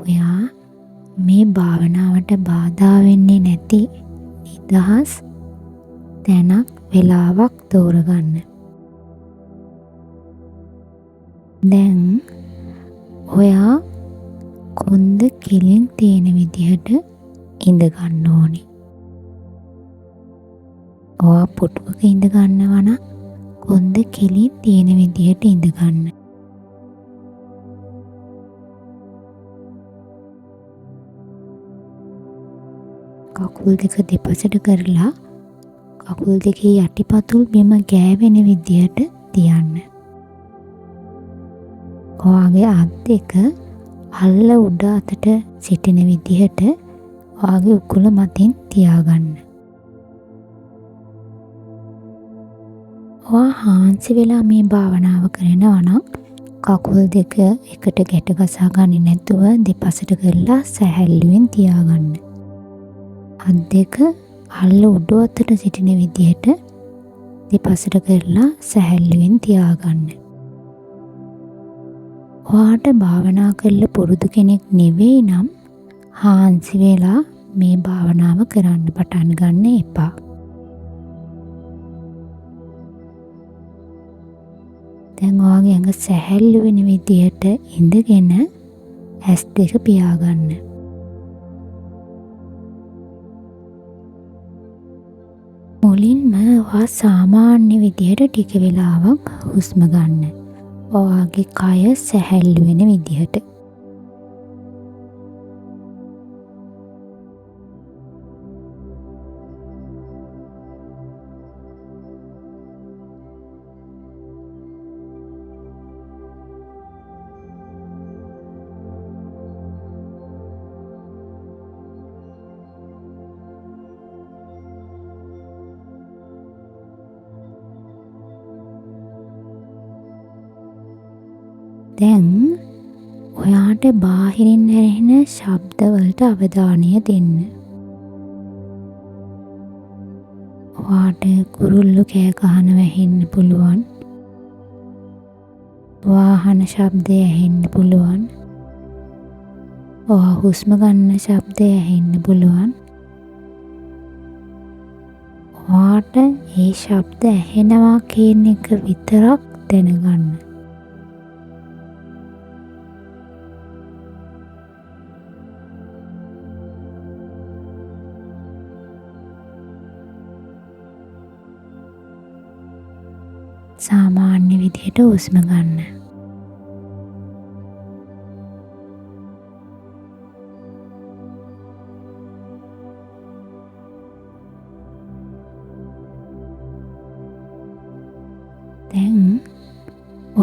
ඔයා මේ භාවනාවට බාධා වෙන්නේ නැති නිදහස් තැනක් වෙලාවක් තෝරගන්න. දැන් ඔයා කොන්ද කෙලින් තියෙන විදිහට ඉඳ ගන්න ඕනේ. ඔයා පුටුවක ඉඳ ගන්නවා නම් කොන්ද කෙලින් තියෙන විදිහට ඉඳ ගන්න. කකුල් දෙක දෙපසට කරලා කකුල් දෙකේ යටිපතුල් බිම ගෑවෙන විදිහට තියන්න. ඔයාගේ අත් දෙක අල්ල උඩ අතට සිටින විදිහට ඔයාගේ උකුල මතින් තියාගන්න. ඔයා හාන්සි වෙලා මේ භාවනාව කරනවා නම් කකුල් දෙක එකට ගැට ගසා ගන්නේ නැතුව දෙපසට කරලා සැහැල්ලුවෙන් තියාගන්න. අත් දෙක අල්ල උඩ අතට සිටින විදිහට දෙපසට කරලා සැහැල්ලුවෙන් තියාගන්න. ඔයාට භාවනා කරලා පුරුදු කෙනෙක් නෙවෙයි නම් හාන්සි වෙලා මේ භාවනාව කරන්න පටන් ගන්න එපා. දැන් ඔයාගේ ඇඟ සැහැල්ලු වෙන විදිහට ඉඳගෙන ඇස් දෙක පියාගන්න. මුලින්ම ඔයා සාමාන්‍ය විදිහට ටික වෙලාවක් හුස්ම ගන්න. ඔයාගේ කය සැහැල්ලු වෙන විදිහට. දැන් ඔයාට බාහිරින් ඇහෙන ශබ්දවලට අවධානය දෙන්න. ඔයාට කුරුල්ලෝ කෑ ගහනවා ඇහෙන්න පුළුවන්. වාහන ශබ්දය ඇහෙන්න පුළුවන්. ඔයා හුස්ම ගන්න ශබ්දය ඇහෙන්න පුළුවන්. ඔයාට මේ ශබ්ද ඇහෙනවා කියන එක විතරක් දැනගන්න. සාමාන්‍ය විදිහට හුස්ම ගන්න. දැන්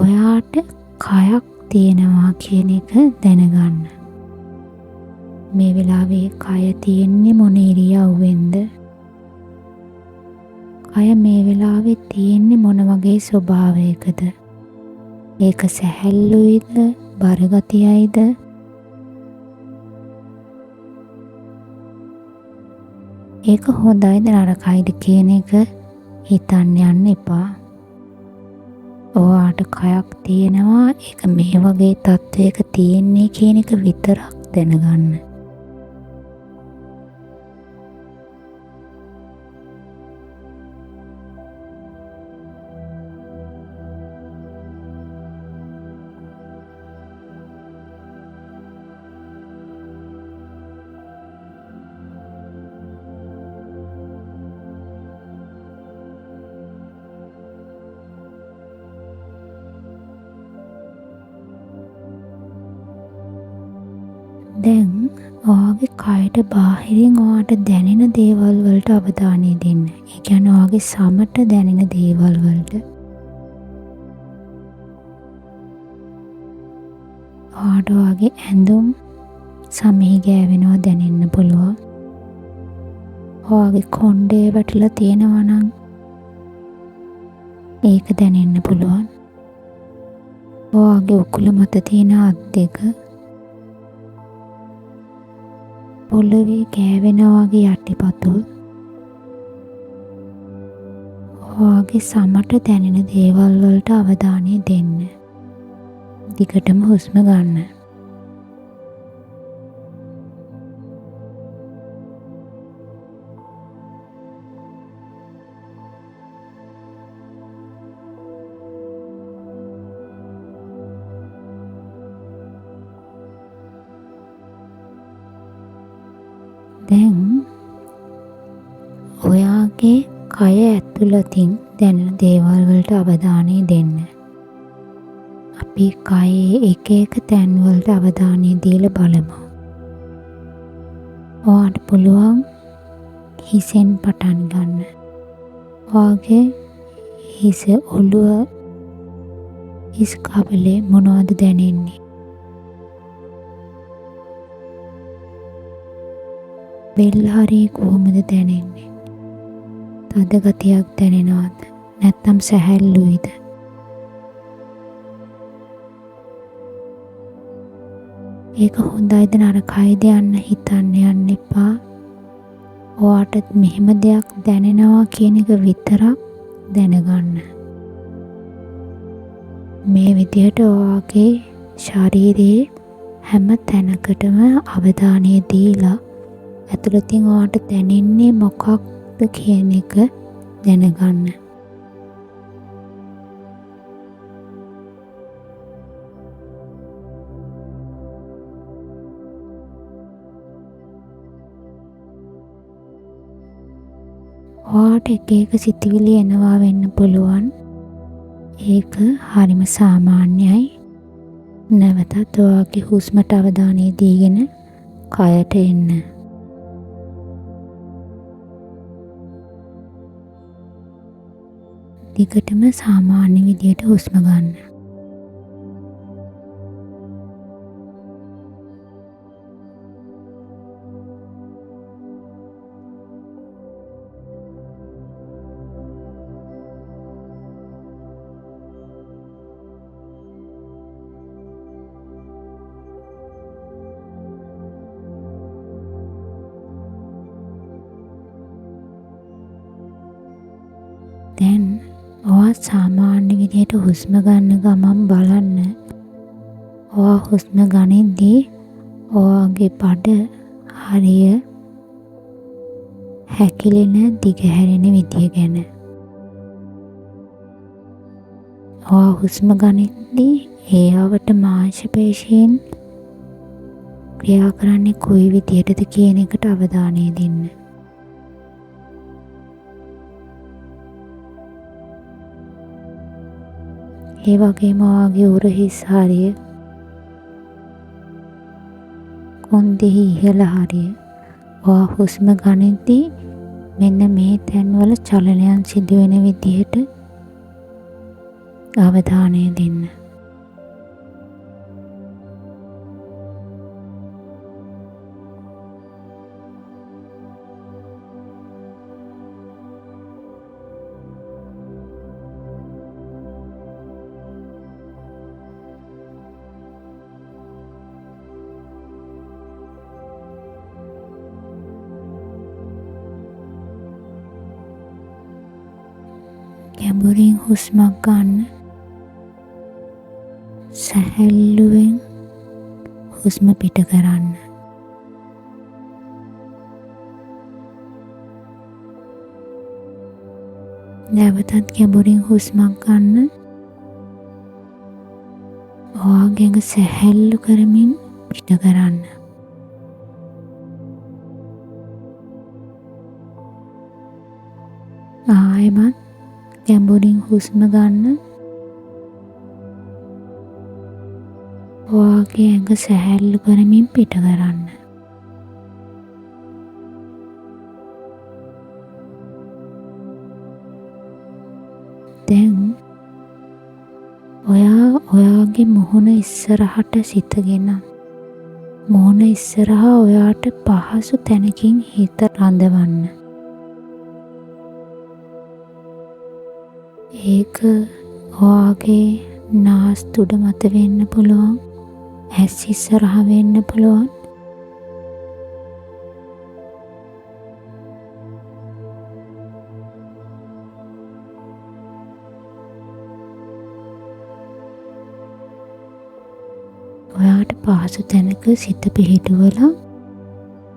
ඔයාට කයක් තියෙනවා කියන එක දැනගන්න. මේ වෙලාවේ කය තියෙන්නේ මොන ඉරියව්වෙන්ද? කය මේ වෙලාවේ තියෙන්නේ මොන වගේ ස්වභාවයකද? ඒක සැහැල්ලුයිද? බරගතියයිද? ඒක හොඳයිද නරකයිද කියන එක හිතන්න යන්න එපා. ඔයාට කයක් තියෙනවා, ඒක මේ වගේ තත්වයක තියෙන්නේ කියන එක විතරක් දැනගන්න. දැන් ඔයාගේ කයට බාහිරින් ඔයාට දැනෙන දේවල් වලට අවධානය දෙන්න. ඒ කියන්නේ ඔයාගේ සමට දැනෙන දේවල් වලට. ඔයාට ඔයාගේ ඇඳුම් සමෙහි ගෑවෙනවා දැනෙන්න පුළුවන්. ඔයාගේ කොණ්ඩේ වැටලා තියෙනවා නම් ඒක දැනෙන්න පුළුවන්. ඔයාගේ උකුල මත තියෙන අත් දෙක පොළවේ ගෑවෙනා වගේ යටිපතුල් ඔයාගේ සමට දැනෙන දේවල් වලට අවධානය දෙන්න. දිගටම හුස්ම ගන්න. දැන් ඔයාගේ කය ඇතුළතින් දැනෙන දේවල් වලට අවධානය දෙන්න. අපි කයේ එක එක තැන්වලට අවධානය දීලා බලමු. ඔයාට පුළුවන් හිසෙන් පටන් ගන්න. ඔයාගේ හිස ඔළුව හිස් කබලේ මොනවද දැනෙන්නේ? බෙල්ල හරිය කොහොමද දැනෙන්නේ? තද ගතියක් දැනෙනවද? නැත්නම් සැහැල්ලුයිද? ඒක හොඳයිද නරකයිද යන්න හිතන්න යන්න එපා. ඔයාට මෙහෙම දෙයක් දැනෙනවා කියන එක විතරක් දැනගන්න. මේ විදිහට ඔයාගේ ශරීරයේ හැම තැනකටම අවධානය දීලා ඇතුළතින් ඔයාට දැනෙන්නේ මොකක්ද කියන එක දැනගන්න. ඔයාට එක එක සිතුවිලි එනවා වෙන්න පුළුවන්. ඒක හරිම සාමාන්‍යයි. නැවතත් ඔයාගේ හුස්මට අවධානය දීගෙන කයට එන්න. දිගටම සාමාන්‍ය විදියට හුස්ම ගන්න. දැන් ඔයා සාමාන්‍ය විදියට හුස්ම ගන්න ගමන් බලන්න. ඔයා හුස්ම ගනිද්දී ඔයාගේ බඩ හරිය හැකිලෙන දිගහැරෙන විදිය ගැන. ඔයා හුස්ම ගනිද්දී ඒ අවට මාංශපේශීන් ක්‍රියා කරන්නේ කොයි විදියටද කියන එකට අවධානය දෙන්න. ඒ වගේම ඔයාගේ උරහිස් හරිය කොන්දෙහි ඉහළ හරිය ඔයා හුස්ම ගනිද්දී මෙන්න මේ තැන්වල චලනයන් සිදුවෙන විදිහට අවධානය දෙන්න. ගැඹුරින් හුස්මක් ගන්න. සැහැල්ලුවෙන් හුස්ම පිට කරන්න. නැවතත් ගැඹුරින් හුස්මක් ගන්න. ඔයාගේ ඇඟ සැහැල්ලු කරමින් පිට කරන්න. ආයෙමත් ගැඹුරින් හුස්ම ගන්න. ඔයාගේ ඇඟ සැහැල්ලු කරමින් පිට කරන්න. දැන් ඔයාගේ මුහුණ ඉස්සරහට සිතගෙන මුහුණ ඉස්සරහා ඔයාට පහසු තැනකින් හිත රඳවන්න. ඒක ඔයාගේ නාස්තුඩ මත වෙන්න පුළුවන්. ඇස් ඉස්සරහ වෙන්න පුළුවන්. ඔයාට පහසු තැනක සිත පිහිටුවලා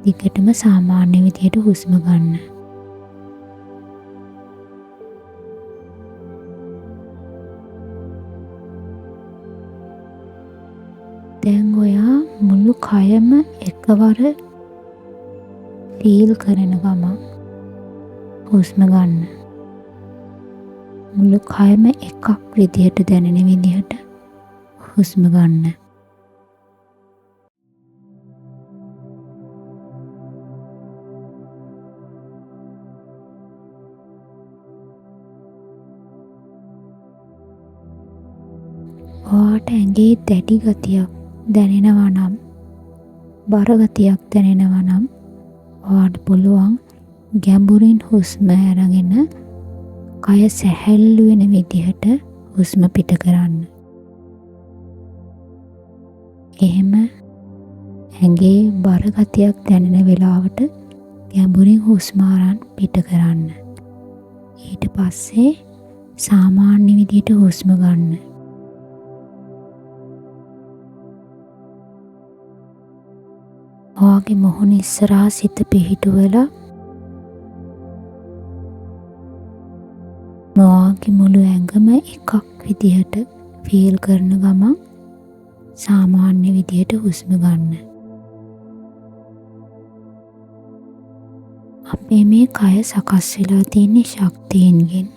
දිගටම සාමාන්‍ය විදියට හුස්ම ගන්න. දැන් ඔයා මුළු කයම එකවර ෆීල් කරන ගමන් හුස්ම ගන්න. මුළු කයම එකක් විදිහට දැනෙන විදිහට හුස්ම ගන්න. ඔයාට ඇඟේ දැඩි ගතියක් දැනෙනවා නම්, බර ගතියක් දැනෙනවා නම් ඔයාට පුළුවන් ගැඹුරින් හුස්ම අරගෙන කය සැහැල්ලු වෙන විදිහට හුස්ම පිට කරන්න. එහෙම ඇඟේ බර ගතියක් දැනෙන වෙලාවට ගැඹුරින් හුස්ම අරන් පිට කරන්න. ඊට පස්සේ සාමාන්‍ය විදිහට හුස්ම ගන්න. ඔයාගේ මොහොන ඉස්සරහා සිත පිහිටුවලා ඔයාගේ මුළු ඇඟම එකක් විදිහට ෆීල් කරන ගමන් සාමාන්‍ය විදිහට හුස්ම ගන්න. අපේ මේ කය සකස් වෙලා තියෙන ශක්තියින්ගෙන්.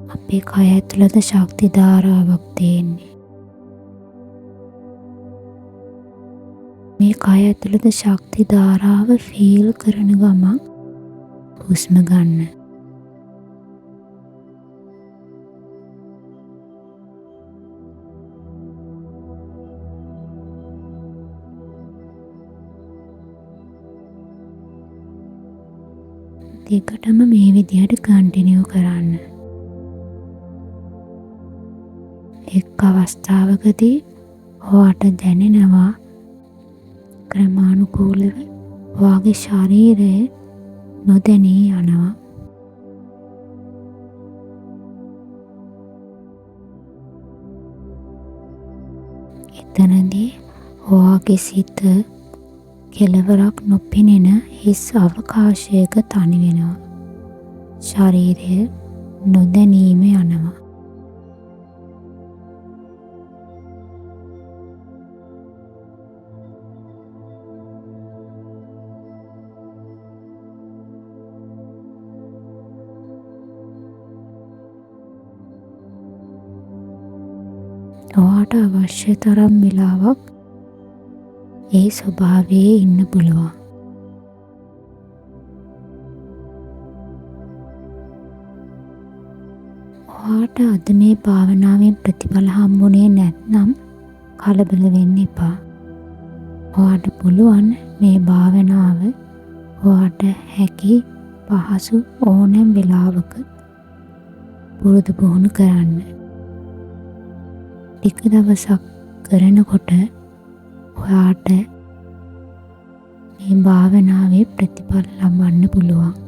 අපේ කය ඇතුළත ශක්ති ධාරාවක් තියෙන්නේ. මේ කය ඇතුළත ශක්ති ධාරාව ෆීල් කරන ගමන් හුස්ම ගන්න. දෙකටම මේ විදිහට කන්ටිනියු කරන්න. එක් අවස්ථාවකදී ඔයාට දැනෙනවා ක්‍රමානුකූලව ඔයාගේ ශරීරය නොදැනී යනවා. එතනදී ඔයාගේ සිත කෙලවරක් නොපෙනෙන හිස් අවකාශයක තනි වෙනවා. ශරීරය නොදැනීම යනවා. ඔයාට අවශ්‍ය තරම් වෙලාවක් ඒ ස්වභාවයේ ඉන්න පුළුවන්. ඔයාට අද මේ භාවනාවෙන් ප්‍රතිඵල හම්බුනේ නැත්නම් කලබල වෙන්න එපා. ඔයාට පුළුවන් මේ භාවනාව ඔයාට හැකි පහසු ඕනෑම වෙලාවක පුරුදු පුහුණු කරන්න. ටික දවසක් කරනකොට ඔයාට මේ භාවනාවේ ප්‍රතිඵල ලබන්න පුළුවන්.